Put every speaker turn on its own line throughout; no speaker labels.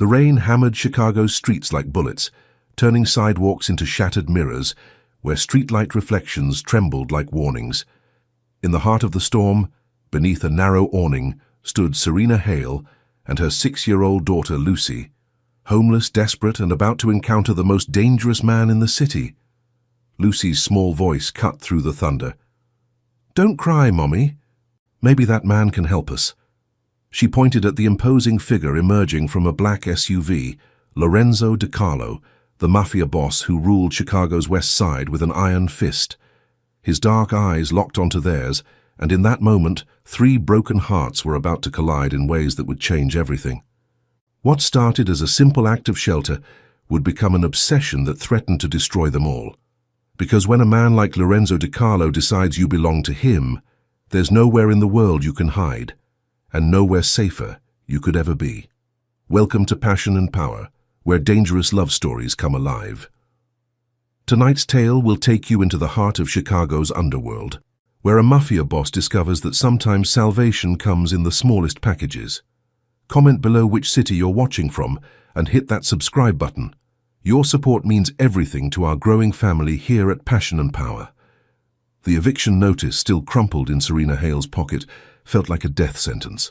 The rain hammered Chicago's streets like bullets, turning sidewalks into shattered mirrors, where streetlight reflections trembled like warnings. In the heart of the storm, beneath a narrow awning, stood Serena Hale and her 6-year-old daughter Lucy, homeless, desperate, and about to encounter the most dangerous man in the city. Lucy's small voice cut through the thunder. "Don't cry, Mommy. Maybe that man can help us." She pointed at the imposing figure emerging from a black SUV, Lorenzo DiCarlo, the Mafia boss who ruled Chicago's West Side with an iron fist. His dark eyes locked onto theirs, and in that moment, 3 broken hearts were about to collide in ways that would change everything. What started as a simple act of shelter would become an obsession that threatened to destroy them all. Because when a man like Lorenzo DiCarlo decides you belong to him, there's nowhere in the world you can hide, and nowhere safer you could ever be. Welcome to Passion and Power, where dangerous love stories come alive. Tonight's tale will take you into the heart of Chicago's underworld, where a mafia boss discovers that sometimes salvation comes in the smallest packages. Comment below which city you're watching from and hit that subscribe button. Your support means everything to our growing family here at Passion and Power. The eviction notice, still crumpled in Serena Hale's pocket, felt like a death sentence.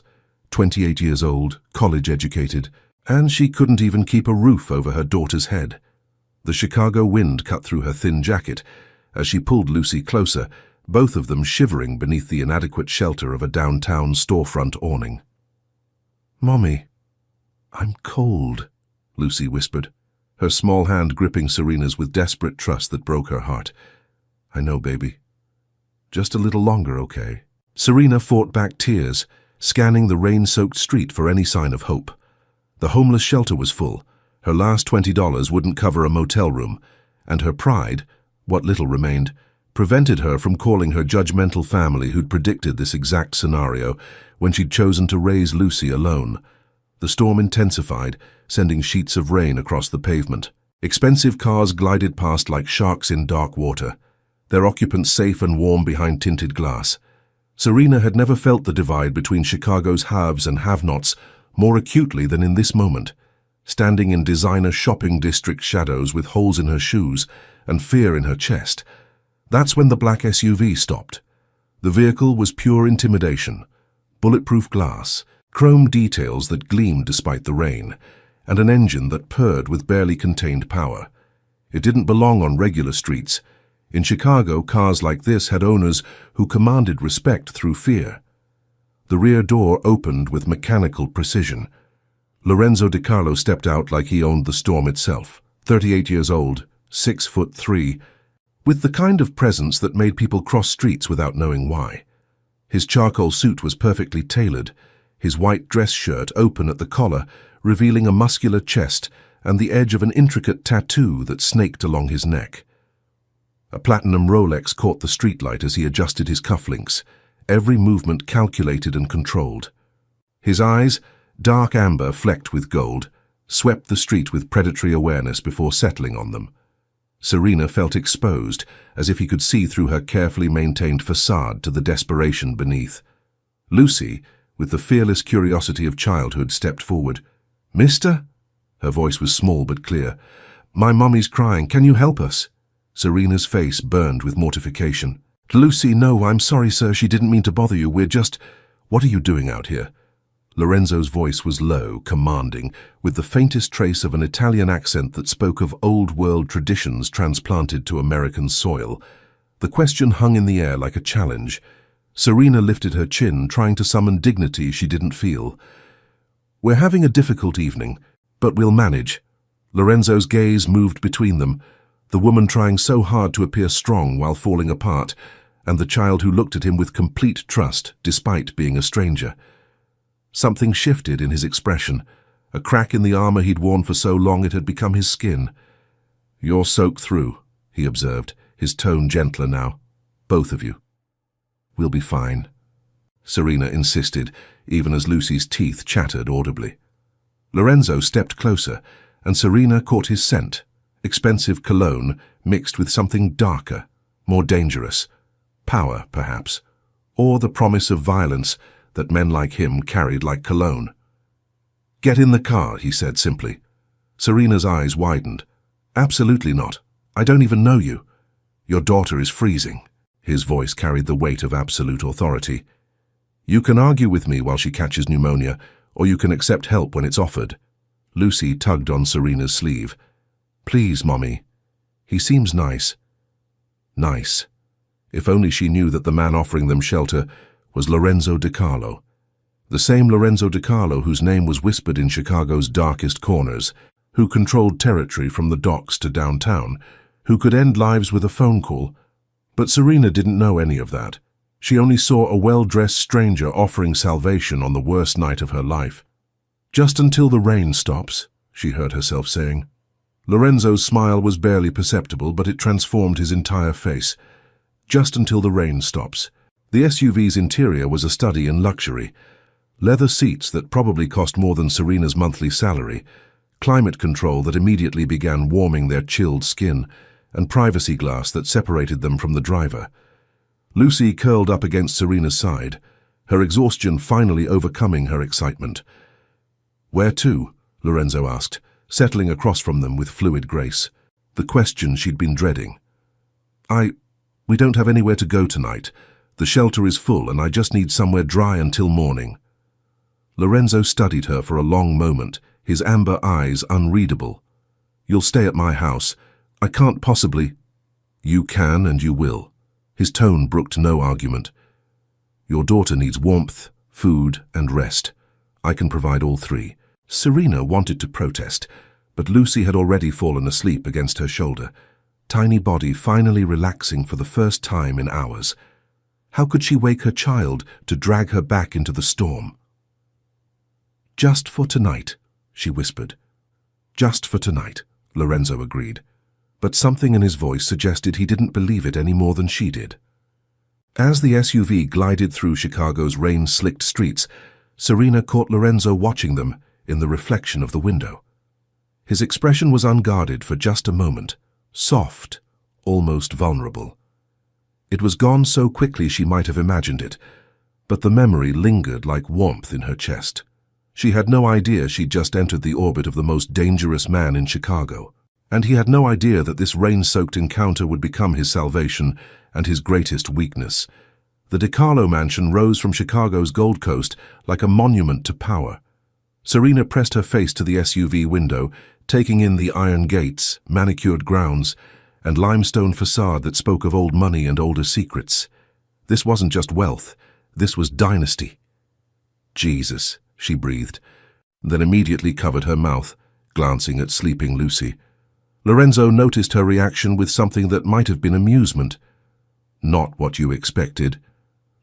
28 years old, college-educated, and she couldn't even keep a roof over her daughter's head. The Chicago wind cut through her thin jacket as she pulled Lucy closer, both of them shivering beneath the inadequate shelter of a downtown storefront awning. "Mommy, I'm cold," Lucy whispered, her small hand gripping Serena's with desperate trust that broke her heart. "I know, baby. Just a little longer, okay?" Serena fought back tears, scanning the rain-soaked street for any sign of hope. The homeless shelter was full. Her last $20 wouldn't cover a motel room, and her pride, what little remained, prevented her from calling her judgmental family who'd predicted this exact scenario when she'd chosen to raise Lucy alone. The storm intensified, sending sheets of rain across the pavement. Expensive cars glided past like sharks in dark water, their occupants safe and warm behind tinted glass. Serena had never felt the divide between Chicago's haves and have-nots more acutely than in this moment, standing in designer shopping district shadows with holes in her shoes and fear in her chest. That's when the black SUV stopped. The vehicle was pure intimidation, bulletproof glass, chrome details that gleamed despite the rain, and an engine that purred with barely contained power. It didn't belong on regular streets. In Chicago, cars like this had owners who commanded respect through fear. The rear door opened with mechanical precision. Lorenzo DiCarlo stepped out like he owned the storm itself, 38 years old, 6'3", with the kind of presence that made people cross streets without knowing why. His charcoal suit was perfectly tailored, his white dress shirt open at the collar, revealing a muscular chest and the edge of an intricate tattoo that snaked along his neck. A platinum Rolex caught the streetlight as he adjusted his cufflinks, every movement calculated and controlled. His eyes, dark amber flecked with gold, swept the street with predatory awareness before settling on them. Serena felt exposed, as if he could see through her carefully maintained facade to the desperation beneath. Lucy, with the fearless curiosity of childhood, stepped forward. "Mister?" Her voice was small but clear. "My mommy's crying. Can you help us?" Serena's face burned with mortification. "Lucy, no, I'm sorry, sir. She didn't mean to bother you. We're just—" "What are you doing out here?" Lorenzo's voice was low, commanding, with the faintest trace of an Italian accent that spoke of old-world traditions transplanted to American soil. The question hung in the air like a challenge. Serena lifted her chin, trying to summon dignity she didn't feel. "We're having a difficult evening, but we'll manage." Lorenzo's gaze moved between them, the woman trying so hard to appear strong while falling apart, and the child who looked at him with complete trust, despite being a stranger. Something shifted in his expression, a crack in the armor he'd worn for so long it had become his skin. "You're soaked through," he observed, his tone gentler now. "Both of you." "We'll be fine," Serena insisted, even as Lucy's teeth chattered audibly. Lorenzo stepped closer, and Serena caught his scent, expensive cologne mixed with something darker, more dangerous. Power, perhaps, or the promise of violence that men like him carried like cologne. "Get in the car," he said simply. Serena's eyes widened. "Absolutely not. I don't even know you. Your daughter is freezing." His voice carried the weight of absolute authority. "You can argue with me while she catches pneumonia, or you can accept help when it's offered." Lucy tugged on Serena's sleeve. "Please, Mommy. He seems nice." Nice. If only she knew that the man offering them shelter was Lorenzo DiCarlo. The same Lorenzo DiCarlo whose name was whispered in Chicago's darkest corners, who controlled territory from the docks to downtown, who could end lives with a phone call. But Serena didn't know any of that. She only saw a well-dressed stranger offering salvation on the worst night of her life. "Just until the rain stops," she heard herself saying. Lorenzo's smile was barely perceptible, but it transformed his entire face. Just until the rain stops. The SUV's interior was a study in luxury. Leather seats that probably cost more than Serena's monthly salary, climate control that immediately began warming their chilled skin, and privacy glass that separated them from the driver. Lucy curled up against Serena's side, her exhaustion finally overcoming her excitement. "Where to?" Lorenzo asked, settling across from them with fluid grace. The question she'd been dreading. We don't have anywhere to go tonight. The shelter is full and I just need somewhere dry until morning." Lorenzo studied her for a long moment, his amber eyes unreadable. "You'll stay at my house. I can't possibly—" "You can and you will." His tone brooked no argument. "Your daughter needs warmth, food, and rest. I can provide all three." Serena wanted to protest, but Lucy had already fallen asleep against her shoulder, tiny body finally relaxing for the first time in hours. How could she wake her child to drag her back into the storm? "Just for tonight," she whispered. "Just for tonight," Lorenzo agreed, but something in his voice suggested he didn't believe it any more than she did. As the SUV glided through Chicago's rain-slicked streets, Serena caught Lorenzo watching them in the reflection of the window. His expression was unguarded for just a moment, soft, almost vulnerable. It was gone so quickly she might have imagined it, but the memory lingered like warmth in her chest. She had no idea she'd just entered the orbit of the most dangerous man in Chicago, and he had no idea that this rain-soaked encounter would become his salvation and his greatest weakness. The DiCarlo mansion rose from Chicago's Gold Coast like a monument to power. Serena pressed her face to the SUV window, taking in the iron gates, manicured grounds, and limestone facade that spoke of old money and older secrets. This wasn't just wealth, this was dynasty. "Jesus," she breathed, then immediately covered her mouth, glancing at sleeping Lucy. Lorenzo noticed her reaction with something that might have been amusement. "Not what you expected."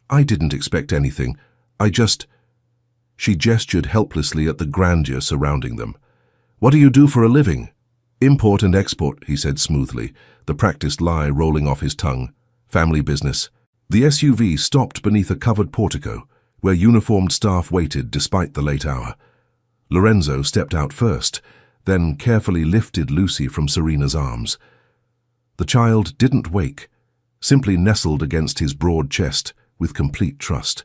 "I didn't expect anything. I just—" She gestured helplessly at the grandeur surrounding them. "What do you do for a living?" "Import and export," he said smoothly, the practiced lie rolling off his tongue. "Family business." The SUV stopped beneath a covered portico, where uniformed staff waited despite the late hour. Lorenzo stepped out first, then carefully lifted Lucy from Serena's arms. The child didn't wake, simply nestled against his broad chest with complete trust.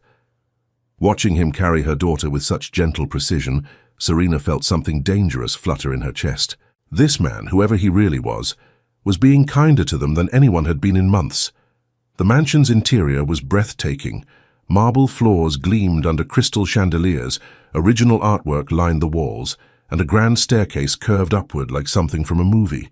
Watching him carry her daughter with such gentle precision, Serena felt something dangerous flutter in her chest. This man, whoever he really was being kinder to them than anyone had been in months. The mansion's interior was breathtaking. Marble floors gleamed under crystal chandeliers, original artwork lined the walls, and a grand staircase curved upward like something from a movie.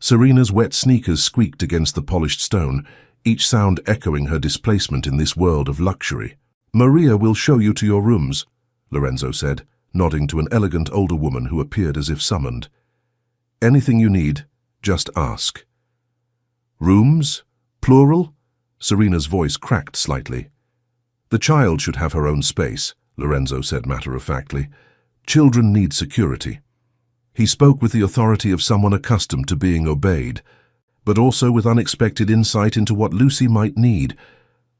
Serena's wet sneakers squeaked against the polished stone, each sound echoing her displacement in this world of luxury. "Maria will show you to your rooms," Lorenzo said, nodding to an elegant older woman who appeared as if summoned. "Anything you need, just ask." "Rooms? Plural?" Serena's voice cracked slightly. "The child should have her own space," Lorenzo said matter-of-factly. "Children need security." He spoke with the authority of someone accustomed to being obeyed, but also with unexpected insight into what Lucy might need.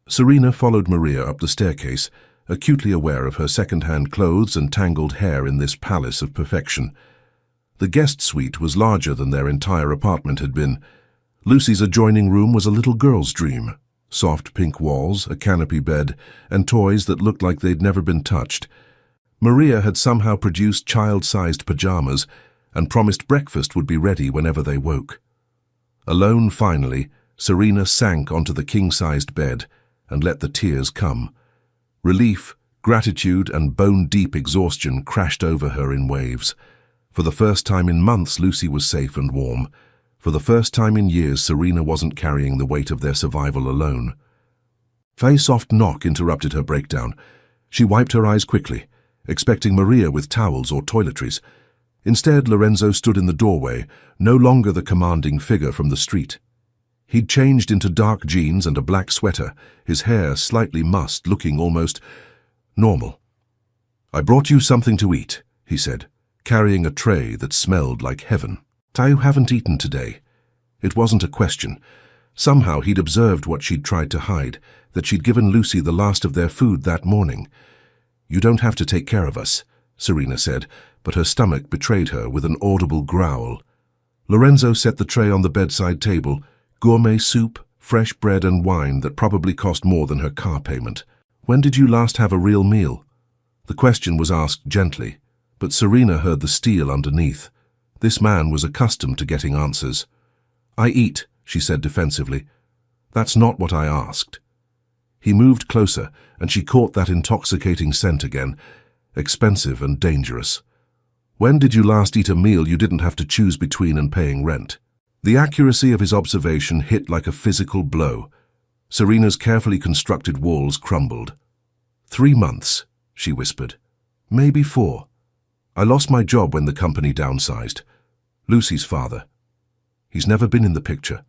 Serena followed Maria up the staircase, acutely aware of her second-hand clothes and tangled hair in this palace of perfection. The guest suite was larger than their entire apartment had been. Lucy's adjoining room was a little girl's dream. Soft pink walls, a canopy bed, and toys that looked like they'd never been touched. Maria had somehow produced child-sized pajamas and promised breakfast would be ready whenever they woke. Alone finally, Serena sank onto the king-sized bed and let the tears come. Relief, gratitude, and bone-deep exhaustion crashed over her in waves. For the first time in months, Lucy was safe and warm. For the first time in years, Serena wasn't carrying the weight of their survival alone. A soft knock interrupted her breakdown. She wiped her eyes quickly, expecting Maria with towels or toiletries. Instead, Lorenzo stood in the doorway, no longer the commanding figure from the street. He'd changed into dark jeans and a black sweater, his hair slightly mussed, looking almost normal. "I brought you something to eat," he said, carrying a tray that smelled like heaven. "You haven't eaten today." It wasn't a question. Somehow he'd observed what she'd tried to hide, that she'd given Lucy the last of their food that morning. "You don't have to take care of us," Serena said, but her stomach betrayed her with an audible growl. Lorenzo set the tray on the bedside table, gourmet soup, fresh bread and wine that probably cost more than her car payment. "When did you last have a real meal?" The question was asked gently, but Serena heard the steel underneath. This man was accustomed to getting answers. "I eat," she said defensively. "That's not what I asked." He moved closer, and she caught that intoxicating scent again, expensive and dangerous. "When did you last eat a meal you didn't have to choose between and paying rent?" The accuracy of his observation hit like a physical blow. Serena's carefully constructed walls crumbled. 3 months, she whispered. "Maybe 4. I lost my job when the company downsized. Lucy's father. He's never been in the picture.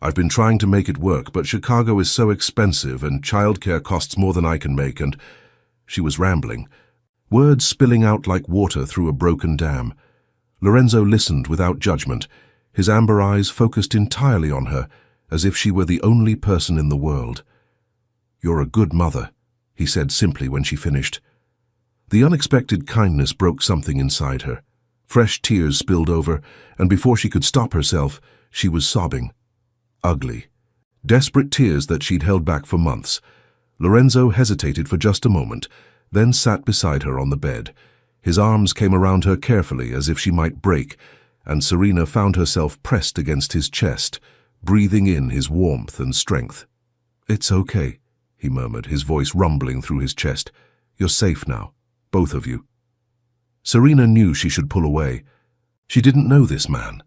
I've been trying to make it work, but Chicago is so expensive and childcare costs more than I can make and—" She was rambling, words spilling out like water through a broken dam. Lorenzo listened without judgment, his amber eyes focused entirely on her, as if she were the only person in the world. "You're a good mother," he said simply when she finished. The unexpected kindness broke something inside her. Fresh tears spilled over, and before she could stop herself, she was sobbing. Ugly. Desperate tears that she'd held back for months. Lorenzo hesitated for just a moment, then sat beside her on the bed. His arms came around her carefully as if she might break, and Serena found herself pressed against his chest, breathing in his warmth and strength. "It's okay," he murmured, his voice rumbling through his chest. "You're safe now, both of you." Serena knew she should pull away. She didn't know this man,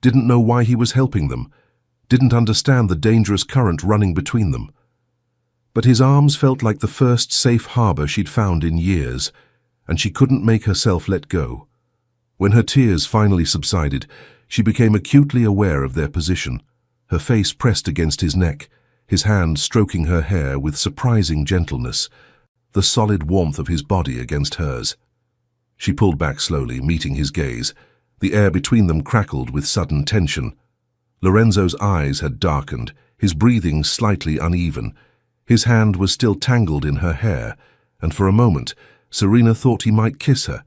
didn't know why he was helping them, didn't understand the dangerous current running between them. But his arms felt like the first safe harbor she'd found in years, and she couldn't make herself let go. When her tears finally subsided, she became acutely aware of their position, her face pressed against his neck, his hand stroking her hair with surprising gentleness, the solid warmth of his body against hers. She pulled back slowly, meeting his gaze. The air between them crackled with sudden tension. Lorenzo's eyes had darkened, his breathing slightly uneven. His hand was still tangled in her hair, and for a moment, Serena thought he might kiss her.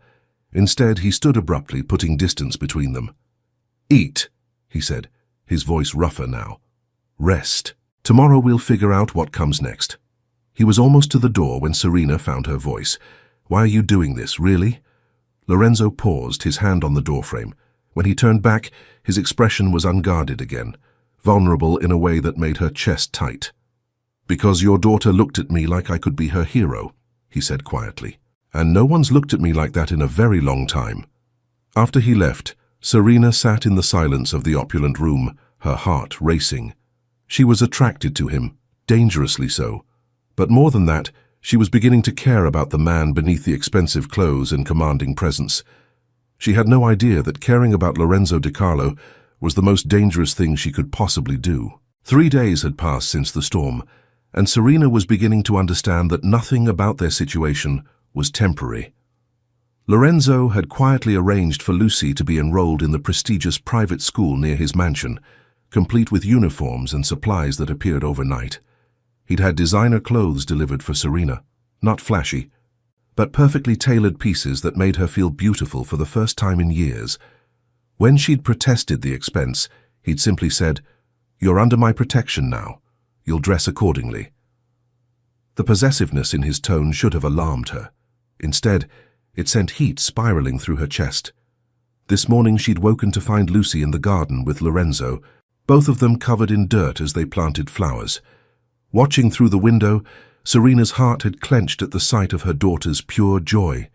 Instead, he stood abruptly, putting distance between them. "Eat," he said, his voice rougher now. "Rest. Tomorrow we'll figure out what comes next." He was almost to the door when Serena found her voice. "Why are you doing this, really?" Lorenzo paused, his hand on the doorframe. When he turned back, his expression was unguarded again, vulnerable in a way that made her chest tight. "Because your daughter looked at me like I could be her hero," he said quietly. "And no one's looked at me like that in a very long time." After he left, Serena sat in the silence of the opulent room, her heart racing. She was attracted to him, dangerously so. But more than that, she was beginning to care about the man beneath the expensive clothes and commanding presence. She had no idea that caring about Lorenzo DiCarlo was the most dangerous thing she could possibly do. 3 days had passed since the storm, and Serena was beginning to understand that nothing about their situation was temporary. Lorenzo had quietly arranged for Lucy to be enrolled in the prestigious private school near his mansion, complete with uniforms and supplies that appeared overnight. He'd had designer clothes delivered for Serena, not flashy, but perfectly tailored pieces that made her feel beautiful for the first time in years. When she'd protested the expense, he'd simply said, "You're under my protection now. You'll dress accordingly." The possessiveness in his tone should have alarmed her. Instead, It sent heat spiraling through her chest. This morning she'd woken to find Lucy in the garden with Lorenzo, both of them covered in dirt as they planted flowers. Watching through the window, Serena's heart had clenched at the sight of her daughter's pure joy.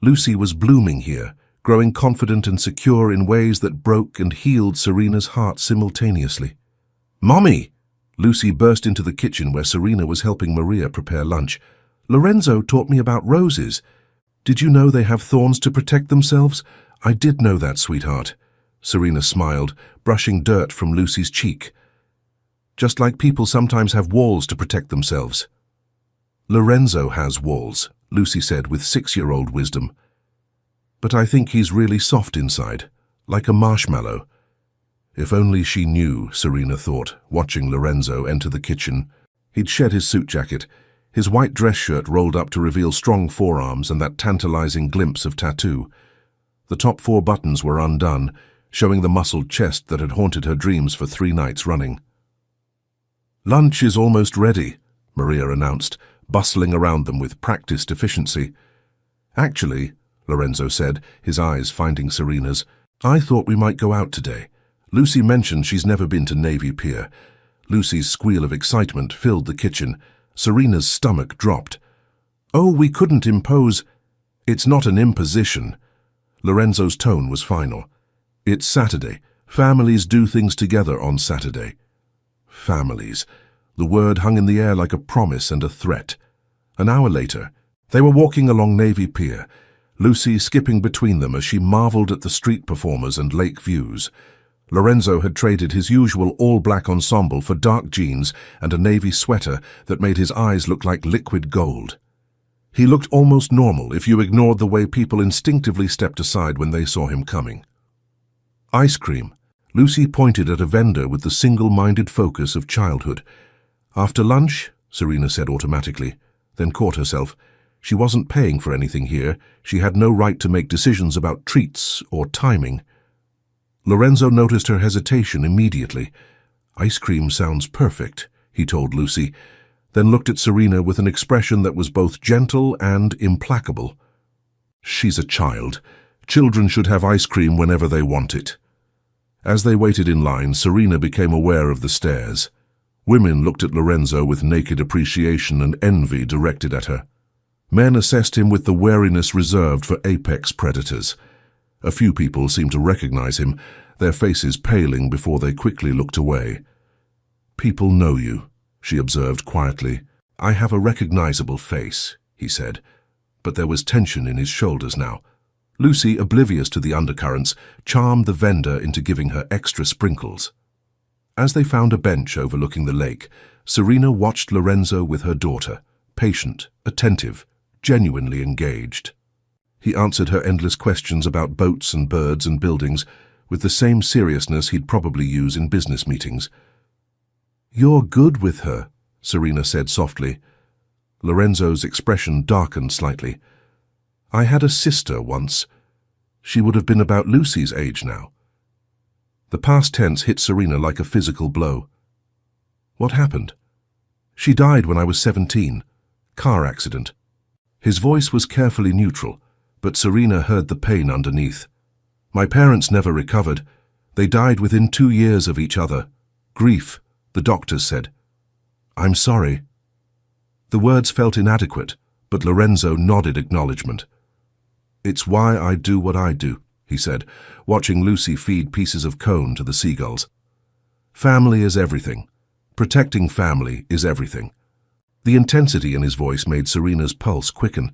Lucy was blooming here, growing confident and secure in ways that broke and healed Serena's heart simultaneously. "Mommy!" Lucy burst into the kitchen where Serena was helping Maria prepare lunch. "Lorenzo taught me about roses. Did you know they have thorns to protect themselves?" "I did know that, sweetheart." Serena smiled, brushing dirt from Lucy's cheek. "Just like people sometimes have walls to protect themselves." "Lorenzo has walls," Lucy said with 6-year-old wisdom. "But I think he's really soft inside, like a marshmallow." If only she knew, Serena thought, watching Lorenzo enter the kitchen. He'd shed his suit jacket, his white dress shirt rolled up to reveal strong forearms and that tantalizing glimpse of tattoo. The top 4 buttons were undone, showing the muscled chest that had haunted her dreams for 3 nights running. "Lunch is almost ready," Maria announced, bustling around them with practiced efficiency. "Actually," Lorenzo said, his eyes finding Serena's, "I thought we might go out today. Lucy mentioned she's never been to Navy Pier." Lucy's squeal of excitement filled the kitchen. Serena's stomach dropped. "Oh, we couldn't impose." "It's not an imposition." Lorenzo's tone was final. "It's Saturday. Families do things together on Saturday." Families. The word hung in the air like a promise and a threat. An hour later, they were walking along Navy Pier, Lucy skipping between them as she marveled at the street performers and lake views. Lorenzo had traded his usual all-black ensemble for dark jeans and a navy sweater that made his eyes look like liquid gold. He looked almost normal if you ignored the way people instinctively stepped aside when they saw him coming. "Ice cream." Lucy pointed at a vendor with the single-minded focus of childhood. "After lunch," Serena said automatically, then caught herself. She wasn't paying for anything here. She had no right to make decisions about treats or timing. Lorenzo noticed her hesitation immediately. "Ice cream sounds perfect," he told Lucy, then looked at Serena with an expression that was both gentle and implacable. "She's a child. Children should have ice cream whenever they want it." As they waited in line, Serena became aware of the stares. Women looked at Lorenzo with naked appreciation and envy directed at her. Men assessed him with the wariness reserved for apex predators. A few people seemed to recognize him, their faces paling before they quickly looked away. "People know you," she observed quietly. "I have a recognizable face," he said, but there was tension in his shoulders now. Lucy, oblivious to the undercurrents, charmed the vendor into giving her extra sprinkles. As they found a bench overlooking the lake, Serena watched Lorenzo with her daughter, patient, attentive, genuinely engaged. He answered her endless questions about boats and birds and buildings with the same seriousness he'd probably use in business meetings. "You're good with her," Serena said softly. Lorenzo's expression darkened slightly. "I had a sister once. She would have been about Lucy's age now." The past tense hit Serena like a physical blow. "What happened?" "She died when I was 17. Car accident." His voice was carefully neutral, but Serena heard the pain underneath. "My parents never recovered. They died within 2 years of each other. Grief, the doctors said." "I'm sorry." The words felt inadequate, but Lorenzo nodded acknowledgement. "It's why I do what I do," he said, watching Lucy feed pieces of cone to the seagulls. "Family is everything. Protecting family is everything." The intensity in his voice made Serena's pulse quicken.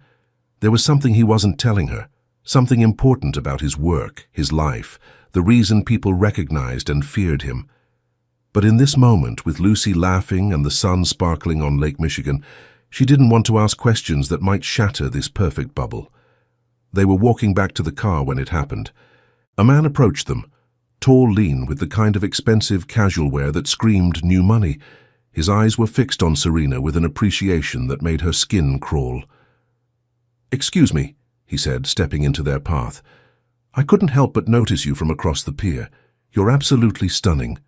There was something he wasn't telling her, something important about his work, his life, the reason people recognized and feared him. But in this moment, with Lucy laughing and the sun sparkling on Lake Michigan, she didn't want to ask questions that might shatter this perfect bubble. They were walking back to the car when it happened. A man approached them, tall, lean, with the kind of expensive casual wear that screamed new money. His eyes were fixed on Serena with an appreciation that made her skin crawl. "Excuse me," he said, stepping into their path. "I couldn't help but notice you from across the pier. You're absolutely stunning."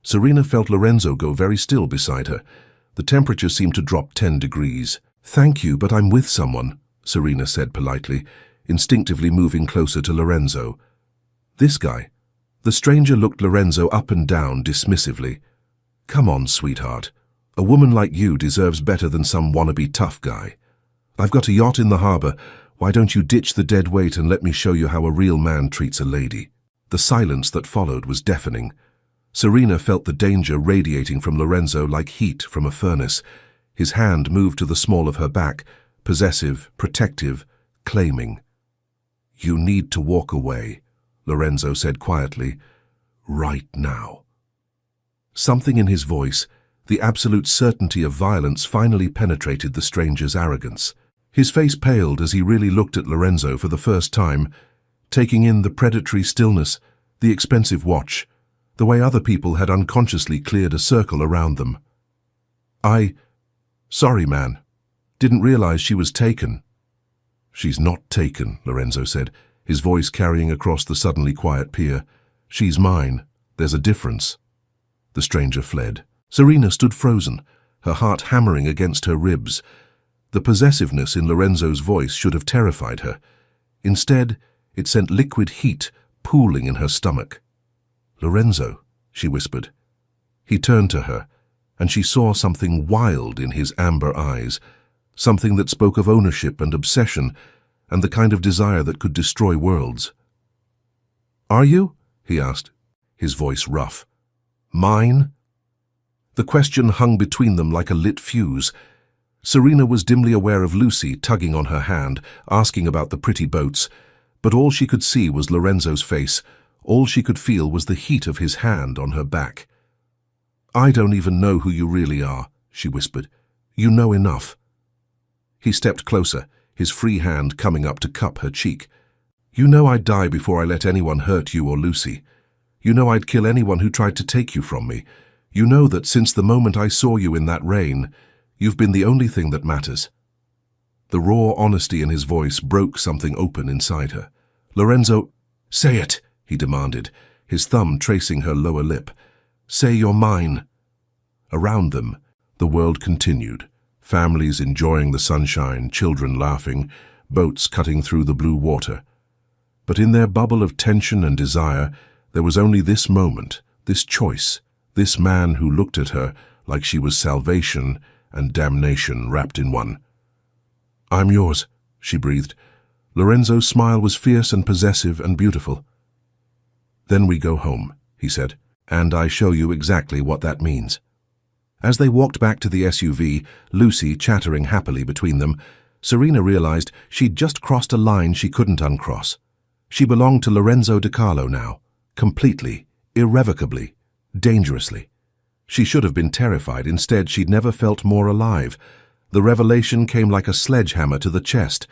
Serena felt Lorenzo go very still beside her. The temperature seemed to drop 10 degrees. "Thank you, but I'm with someone," Serena said politely. instinctively moving closer to Lorenzo. This guy. The stranger looked Lorenzo up and down dismissively. Come on, sweetheart. A woman like you deserves better than some wannabe tough guy. I've got a yacht in the harbor. Why don't you ditch the dead weight and let me show you how a real man treats a lady? The silence that followed was deafening. Serena felt the danger radiating from Lorenzo like heat from a furnace. His hand moved to the small of her back, possessive, protective, claiming. You need to walk away, Lorenzo said quietly. Right now. Something in his voice, the absolute certainty of violence, finally penetrated the stranger's arrogance. His face paled as he really looked at Lorenzo for the first time, taking in the predatory stillness, the expensive watch, the way other people had unconsciously cleared a circle around them. Sorry, man. Didn't realize she was taken. She's not taken, Lorenzo said, his voice carrying across the suddenly quiet pier. She's mine. There's a difference. The stranger fled. Serena stood frozen, her heart hammering against her ribs. The possessiveness in Lorenzo's voice should have terrified her. Instead, it sent liquid heat pooling in her stomach. Lorenzo, she whispered. He turned to her, and she saw something wild in his amber eyes, something that spoke of ownership and obsession, and the kind of desire that could destroy worlds. Are you? He asked, his voice rough. Mine? The question hung between them like a lit fuse. Serena was dimly aware of Lucy tugging on her hand, asking about the pretty boats, but all she could see was Lorenzo's face. All she could feel was the heat of his hand on her back. I don't even know who you really are, she whispered. You know enough. He stepped closer, his free hand coming up to cup her cheek. You know I'd die before I let anyone hurt you or Lucy. You know I'd kill anyone who tried to take you from me. You know that since the moment I saw you in that rain, you've been the only thing that matters. The raw honesty in his voice broke something open inside her. Lorenzo, say it, he demanded, his thumb tracing her lower lip. Say you're mine. Around them, the world continued. Families enjoying the sunshine, children laughing, boats cutting through the blue water. But in their bubble of tension and desire, there was only this moment, this choice, this man who looked at her like she was salvation and damnation wrapped in one. I'm yours, she breathed. Lorenzo's smile was fierce and possessive and beautiful. Then we go home, he said, and I show you exactly what that means. As they walked back to the SUV, Lucy chattering happily between them, Serena realized she'd just crossed a line she couldn't uncross. She belonged to Lorenzo DiCarlo now, completely, irrevocably, dangerously. She should have been terrified. Instead, she'd never felt more alive. The revelation came like a sledgehammer to the chest.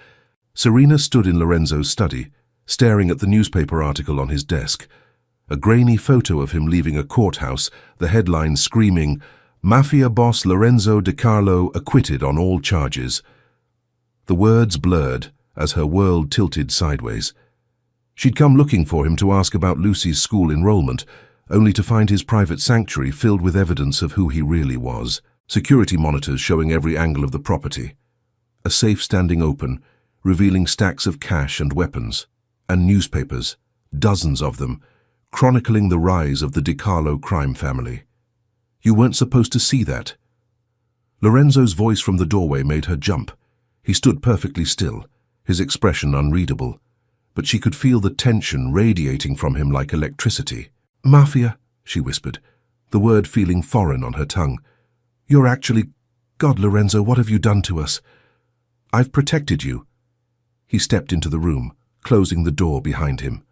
Serena stood in Lorenzo's study, staring at the newspaper article on his desk. A grainy photo of him leaving a courthouse, the headline screaming, Mafia boss Lorenzo DiCarlo acquitted on all charges. The words blurred as her world tilted sideways. She'd come looking for him to ask about Lucy's school enrollment, only to find his private sanctuary filled with evidence of who he really was. Security monitors showing every angle of the property. A safe standing open, revealing stacks of cash and weapons. And newspapers, dozens of them, chronicling the rise of the DiCarlo crime family. You weren't supposed to see that. Lorenzo's voice from the doorway made her jump. He stood perfectly still, his expression unreadable, but she could feel the tension radiating from him like electricity. Mafia, she whispered, the word feeling foreign on her tongue. You're actually... God, Lorenzo, what have you done to us? I've protected you. He stepped into the room, closing the door behind him.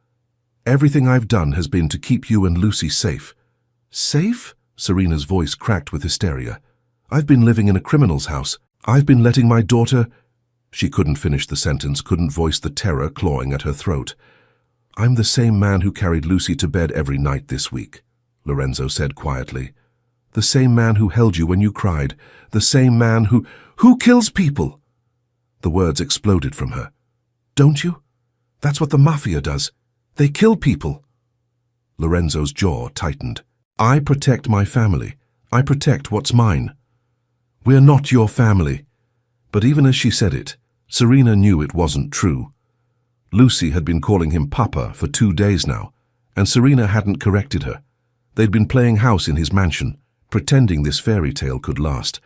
Everything I've done has been to keep you and Lucy safe. Safe? Serena's voice cracked with hysteria. I've been living in a criminal's house. I've been letting my daughter... She couldn't finish the sentence, couldn't voice the terror clawing at her throat. I'm the same man who carried Lucy to bed every night this week, Lorenzo said quietly. The same man who held you when you cried. The same man who... Who kills people? The words exploded from her. Don't you? That's what the Mafia does. They kill people. Lorenzo's jaw tightened. I protect my family. I protect what's mine. We're not your family. But even as she said it, Serena knew it wasn't true. Lucy had been calling him Papa for 2 days now, and Serena hadn't corrected her. They'd been playing house in his mansion, pretending this fairy tale could last.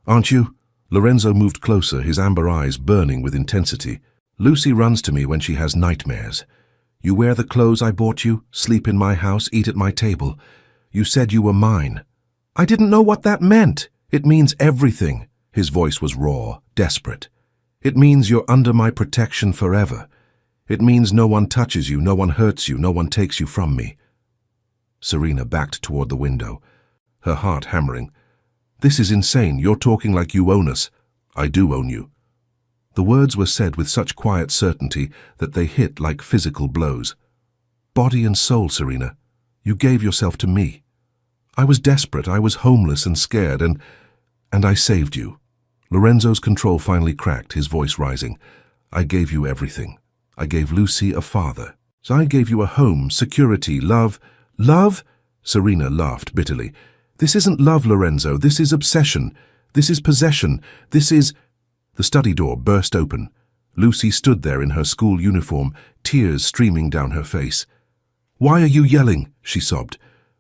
"Aren't you?" Lorenzo moved closer, his amber eyes burning with intensity. "Lucy runs to me when she has nightmares. You wear the clothes I bought you, sleep in my house, eat at my table. You said you were mine." "I didn't know what that meant." "It means everything." His voice was raw, desperate. "It means you're under my protection forever. It means no one touches you, no one hurts you, no one takes you from me." Serena backed toward the window, her heart hammering. "This is insane. You're talking like you own us." "I do own you." The words were said with such quiet certainty that they hit like physical blows. "Body and soul, Serena. You gave yourself to me. I was desperate, I was homeless and scared, and I saved you." Lorenzo's control finally cracked, his voice rising. "I gave you everything. I gave Lucy a father. So I gave you a home, security, love." "Love?" Serena laughed bitterly. "This isn't love, Lorenzo. This is obsession. This is possession. This is—" The study door burst open. Lucy stood there in her school uniform, tears streaming down her face. "Why are you yelling?" she sobbed.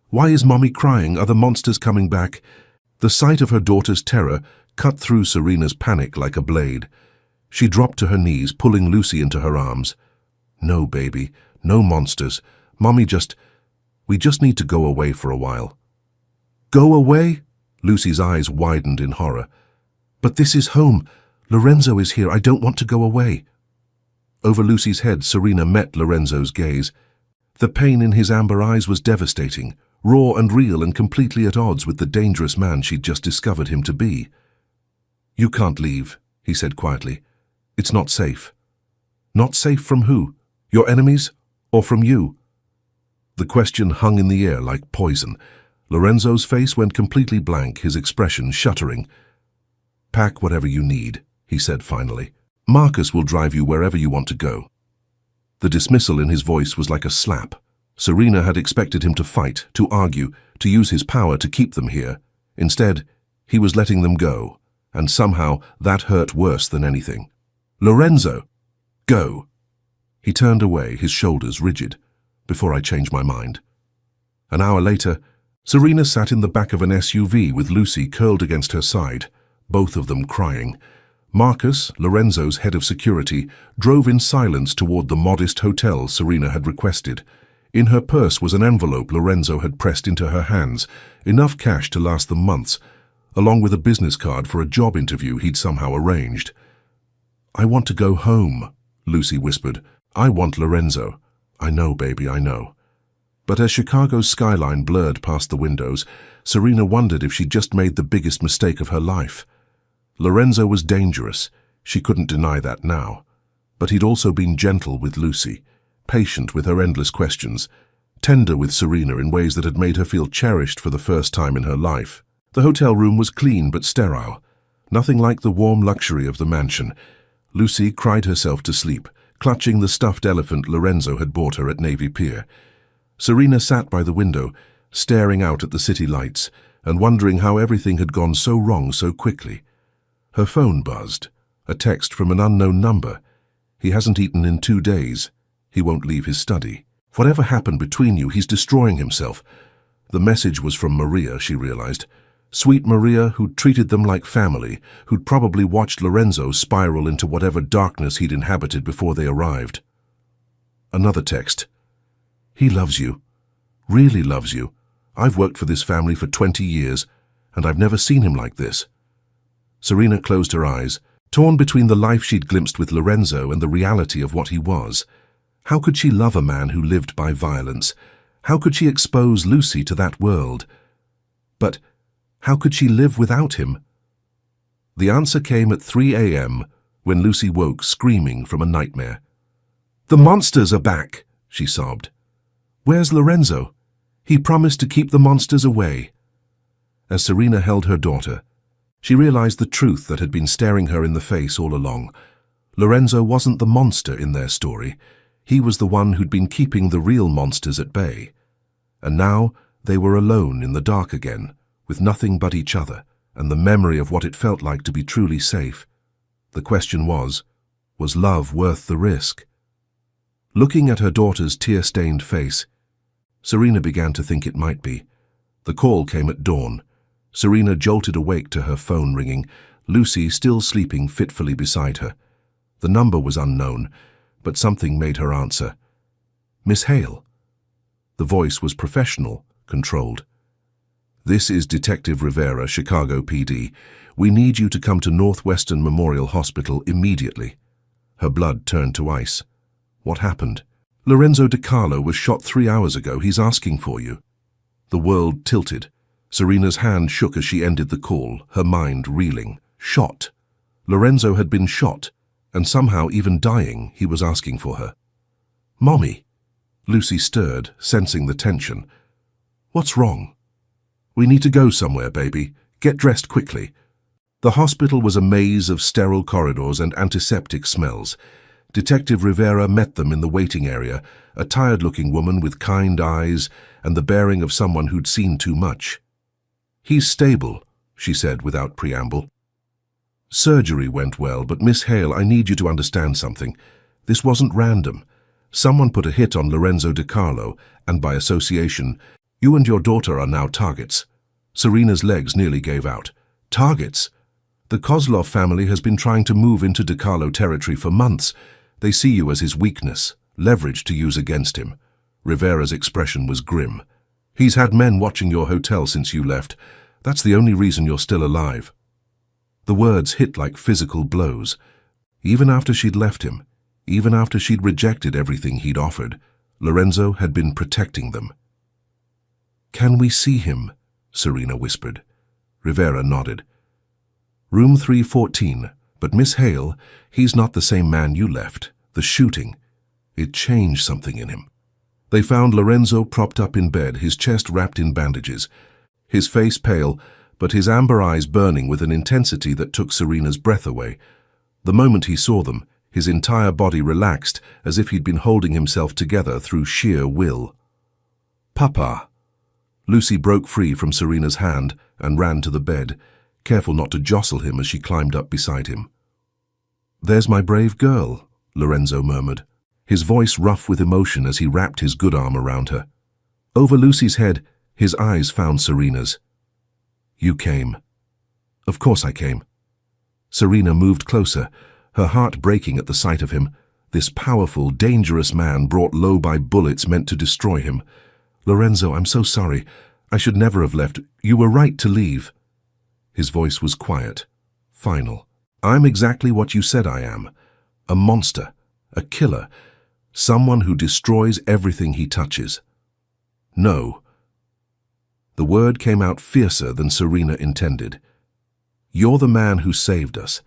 "Why is Mommy crying? Are the monsters coming back?" The sight of her daughter's terror cut through Serena's panic like a blade. She dropped to her knees, pulling Lucy into her arms. "No, baby, no monsters. Mommy we just need to go away for a while." "Go away?" Lucy's eyes widened in horror. "But this is home. Lorenzo is here. I don't want to go away." Over Lucy's head, Serena met Lorenzo's gaze. The pain in his amber eyes was devastating, raw and real and completely at odds with the dangerous man she'd just discovered him to be. "You can't leave," he said quietly. "It's not safe." "Not safe from who? Your enemies? Or from you?" The question hung in the air like poison. Lorenzo's face went completely blank, his expression shuddering. "Pack whatever you need," he said finally. "Marcus will drive you wherever you want to go." The dismissal in his voice was like a slap. Serena had expected him to fight, to argue, to use his power to keep them here. Instead, he was letting them go, and somehow that hurt worse than anything. "Lorenzo, go." He turned away, his shoulders rigid. "Before I change my mind." An hour later, Serena sat in the back of an SUV with Lucy curled against her side, both of them crying. Marcus, Lorenzo's head of security, drove in silence toward the modest hotel Serena had requested. In her purse was an envelope Lorenzo had pressed into her hands, enough cash to last them months, along with a business card for a job interview he'd somehow arranged. "I want to go home," Lucy whispered. "I want Lorenzo." "I know, baby, I know." But as Chicago's skyline blurred past the windows, Serena wondered if she'd just made the biggest mistake of her life. Lorenzo was dangerous, she couldn't deny that now. But he'd also been gentle with Lucy, patient with her endless questions, tender with Serena in ways that had made her feel cherished for the first time in her life. The hotel room was clean but sterile, nothing like the warm luxury of the mansion. Lucy cried herself to sleep, clutching the stuffed elephant Lorenzo had bought her at Navy Pier. Serena sat by the window, staring out at the city lights and wondering how everything had gone so wrong so quickly. Her phone buzzed, a text from an unknown number. "He hasn't eaten in 2 days. He won't leave his study. Whatever happened between you, he's destroying himself." The message was from Maria, she realized. Sweet Maria, who'd treated them like family, who'd probably watched Lorenzo spiral into whatever darkness he'd inhabited before they arrived. Another text. "He loves you. Really loves you. I've worked for this family for 20 years, and I've never seen him like this." Serena closed her eyes, torn between the life she'd glimpsed with Lorenzo and the reality of what he was. How could she love a man who lived by violence? How could she expose Lucy to that world? But how could she live without him? The answer came at 3 a.m. when Lucy woke screaming from a nightmare. "The monsters are back," she sobbed. "Where's Lorenzo? He promised to keep the monsters away." As Serena held her daughter, she realized the truth that had been staring her in the face all along. Lorenzo wasn't the monster in their story. He was the one who'd been keeping the real monsters at bay. And now they were alone in the dark again, with nothing but each other and the memory of what it felt like to be truly safe. The question was love worth the risk? Looking at her daughter's tear-stained face, Serena began to think it might be. The call came at dawn. Serena jolted awake to her phone ringing, Lucy still sleeping fitfully beside her. The number was unknown, but something made her answer. "Miss Hale." The voice was professional, controlled. "This is Detective Rivera, Chicago PD. We need you to come to Northwestern Memorial Hospital immediately." Her blood turned to ice. "What happened?" "Lorenzo DiCarlo was shot 3 hours ago. He's asking for you." The world tilted. Serena's hand shook as she ended the call, her mind reeling. Shot. Lorenzo had been shot, and somehow even dying, he was asking for her. "Mommy." Lucy stirred, sensing the tension. "What's wrong?" "We need to go somewhere, baby. Get dressed quickly." The hospital was a maze of sterile corridors and antiseptic smells. Detective Rivera met them in the waiting area, a tired-looking woman with kind eyes and the bearing of someone who'd seen too much. "He's stable," she said without preamble. "Surgery went well, but Miss Hale, I need you to understand something. This wasn't random. Someone put a hit on Lorenzo DiCarlo, and by association, you and your daughter are now targets." Serena's legs nearly gave out. "Targets? The Kozlov family has been trying to move into DiCarlo territory for months. They see you as his weakness, leverage to use against him." Rivera's expression was grim. "He's had men watching your hotel since you left. That's the only reason you're still alive." The words hit like physical blows. Even after she'd left him, even after she'd rejected everything he'd offered, Lorenzo had been protecting them. "Can we see him?" Serena whispered. Rivera nodded. "Room 314, but Miss Hale, he's not the same man you left. The shooting, it changed something in him." They found Lorenzo propped up in bed, his chest wrapped in bandages, his face pale, but his amber eyes burning with an intensity that took Serena's breath away. The moment he saw them, his entire body relaxed as if he'd been holding himself together through sheer will. "Papa." Lucy broke free from Serena's hand and ran to the bed, careful not to jostle him as she climbed up beside him. "There's my brave girl," Lorenzo murmured, his voice rough with emotion as he wrapped his good arm around her. Over Lucy's head, his eyes found Serena's. "You came." "Of course I came." Serena moved closer, her heart breaking at the sight of him, this powerful, dangerous man brought low by bullets meant to destroy him. "Lorenzo, I'm so sorry. I should never have left. You were right to leave." His voice was quiet, final. "I'm exactly what you said I am. A monster, a killer, someone who destroys everything he touches." "No." The word came out fiercer than Serena intended. "You're the man who saved us.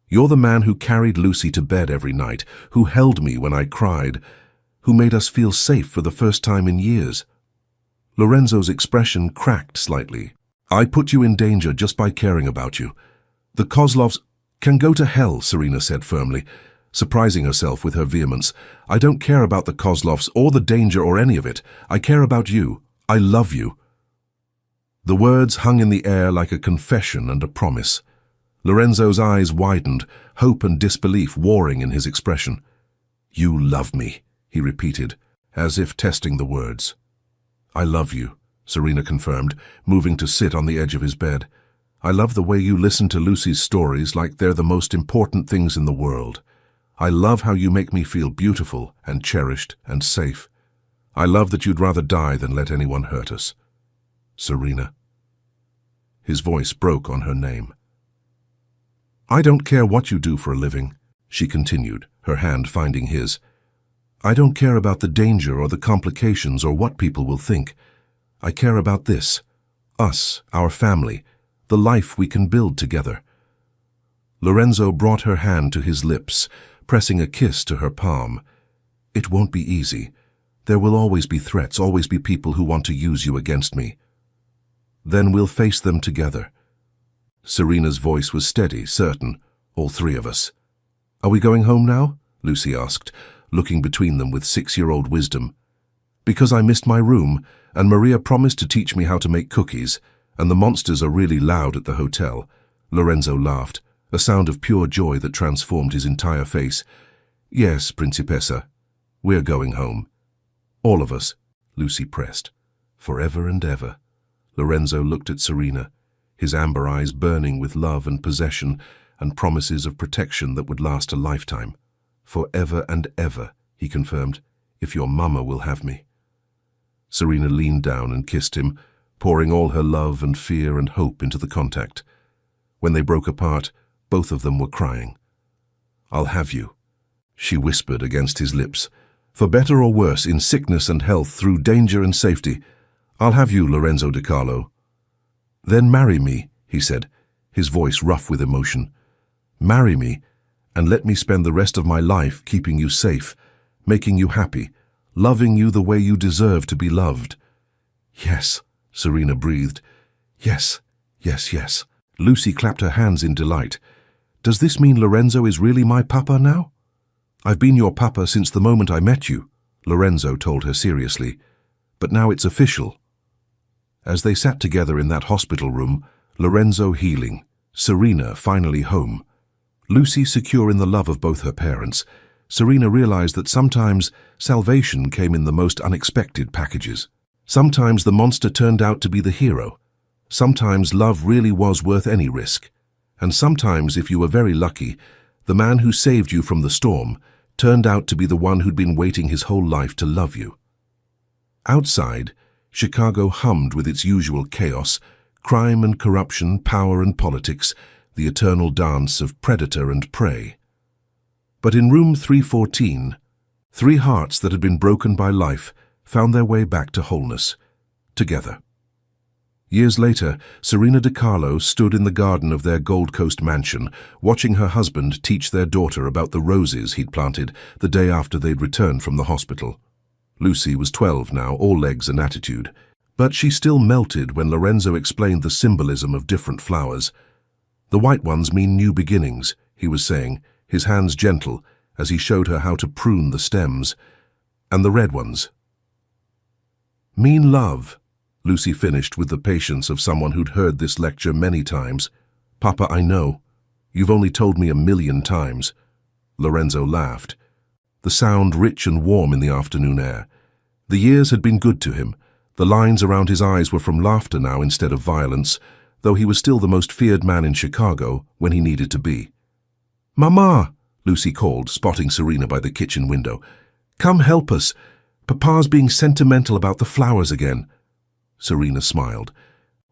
You're the man who carried Lucy to bed every night, who held me when I cried, who made us feel safe for the first time in years." Lorenzo's expression cracked slightly. "I put you in danger just by caring about you. The Kozlovs can go to hell," Serena said firmly, surprising herself with her vehemence. "I don't care about the Kozlovs or the danger or any of it. I care about you. I love you." The words hung in the air like a confession and a promise. Lorenzo's eyes widened, hope and disbelief warring in his expression. "You love me," he repeated, as if testing the words. "I love you," Serena confirmed, moving to sit on the edge of his bed. "I love the way you listen to Lucy's stories like they're the most important things in the world. I love how you make me feel beautiful and cherished and safe. I love that you'd rather die than let anyone hurt us. Serena." His voice broke on her name. "I don't care what you do for a living," she continued, her hand finding his. "I don't care about the danger or the complications or what people will think. I care about this, us, our family, the life we can build together." Lorenzo brought her hand to his lips, pressing a kiss to her palm. "It won't be easy. There will always be threats, always be people who want to use you against me. Then we'll face them together." Serena's voice was steady, certain, all three of us. "Are we going home now?" Lucy asked, looking between them with 6-year-old wisdom. "Because I missed my room, and Maria promised to teach me how to make cookies, and the monsters are really loud at the hotel." Lorenzo laughed, a sound of pure joy that transformed his entire face. "Yes, Principessa." We're going home. All of us, Lucy pressed. Forever and ever. Lorenzo looked at Serena, his amber eyes burning with love and possession and promises of protection that would last a lifetime. Forever and ever, he confirmed, if your mama will have me. Serena leaned down and kissed him, pouring all her love and fear and hope into the contact. When they broke apart, both of them were crying. I'll have you, she whispered against his lips. For better or worse, in sickness and health, through danger and safety, I'll have you, Lorenzo Di Carlo. Then marry me, he said, his voice rough with emotion. Marry me, and let me spend the rest of my life keeping you safe, making you happy, loving you the way you deserve to be loved. Yes, Serena breathed. Yes, yes, yes. Lucy clapped her hands in delight. Does this mean Lorenzo is really my papa now? I've been your papa since the moment I met you, Lorenzo told her seriously. But now it's official. As they sat together in that hospital room, Lorenzo healing, Serena finally home. Lucy secure in the love of both her parents, Serena realized that sometimes salvation came in the most unexpected packages. Sometimes the monster turned out to be the hero. Sometimes love really was worth any risk. And sometimes, if you were very lucky, the man who saved you from the storm turned out to be the one who'd been waiting his whole life to love you. Outside, Chicago hummed with its usual chaos, crime and corruption, power and politics, the eternal dance of predator and prey. But in room 314, 3 hearts that had been broken by life found their way back to wholeness, together. Years later, Serena Di Carlo stood in the garden of their Gold Coast mansion, watching her husband teach their daughter about the roses he'd planted the day after they'd returned from the hospital. Lucy was 12 now, all legs and attitude, but she still melted when Lorenzo explained the symbolism of different flowers. The white ones mean new beginnings, he was saying, his hands gentle as he showed her how to prune the stems, and the red ones mean love. Lucy finished with the patience of someone who'd heard this lecture many times. Papa, I know. You've only told me 1,000,000 times. Lorenzo laughed, the sound rich and warm in the afternoon air. The years had been good to him. The lines around his eyes were from laughter now instead of violence, though he was still the most feared man in Chicago when he needed to be. Mama, Lucy called, spotting Serena by the kitchen window. Come help us. Papa's being sentimental about the flowers again. Serena smiled,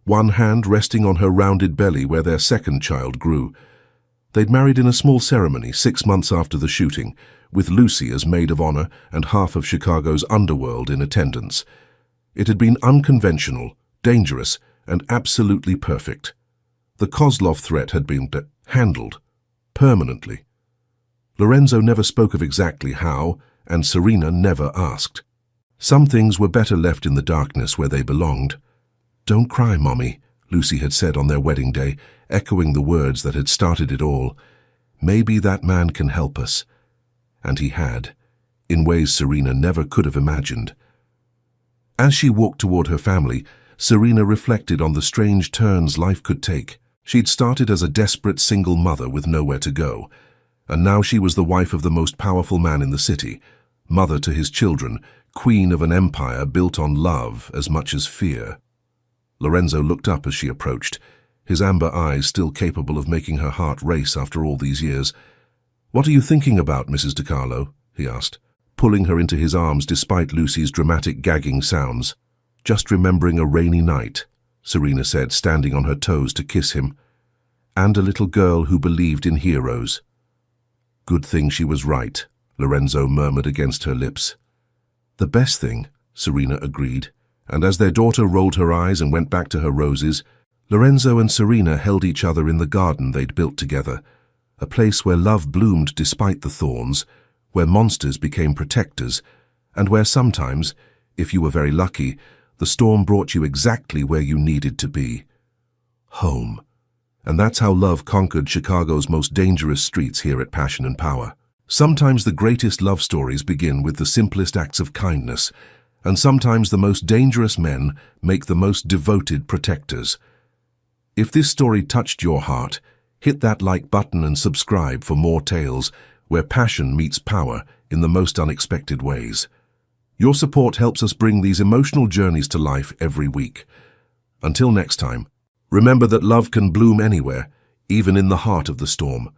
one hand resting on her rounded belly where their second child grew. They'd married in a small ceremony 6 months after the shooting, with Lucy as maid of honor and half of Chicago's underworld in attendance. It had been unconventional, dangerous, and absolutely perfect. The Kozlov threat had been handled permanently. Lorenzo never spoke of exactly how, and Serena never asked. Some things were better left in the darkness where they belonged. Don't cry, Mommy, Lucy had said on their wedding day, echoing the words that had started it all. Maybe that man can help us. And he had, in ways Serena never could have imagined. As she walked toward her family, Serena reflected on the strange turns life could take. She'd started as a desperate single mother with nowhere to go, and now she was the wife of the most powerful man in the city, mother to his children, queen of an empire built on love as much as fear. Lorenzo looked up as she approached, his amber eyes still capable of making her heart race after all these years. What are you thinking about, Mrs. Di Carlo? He asked, pulling her into his arms despite Lucy's dramatic gagging sounds. Just remembering a rainy night, Serena said, standing on her toes to kiss him. And a little girl who believed in heroes. Good thing she was right, Lorenzo murmured against her lips. The best thing, Serena agreed, and as their daughter rolled her eyes and went back to her roses, Lorenzo and Serena held each other in the garden they'd built together, a place where love bloomed despite the thorns, where monsters became protectors, and where sometimes, if you were very lucky, the storm brought you exactly where you needed to be. Home. And that's how love conquered Chicago's most dangerous streets here at Passion and Power. Sometimes the greatest love stories begin with the simplest acts of kindness, and sometimes the most dangerous men make the most devoted protectors. If this story touched your heart, hit that like button and subscribe for more tales where passion meets power in the most unexpected ways. Your support helps us bring these emotional journeys to life every week. Until next time, remember that love can bloom anywhere, even in the heart of the storm.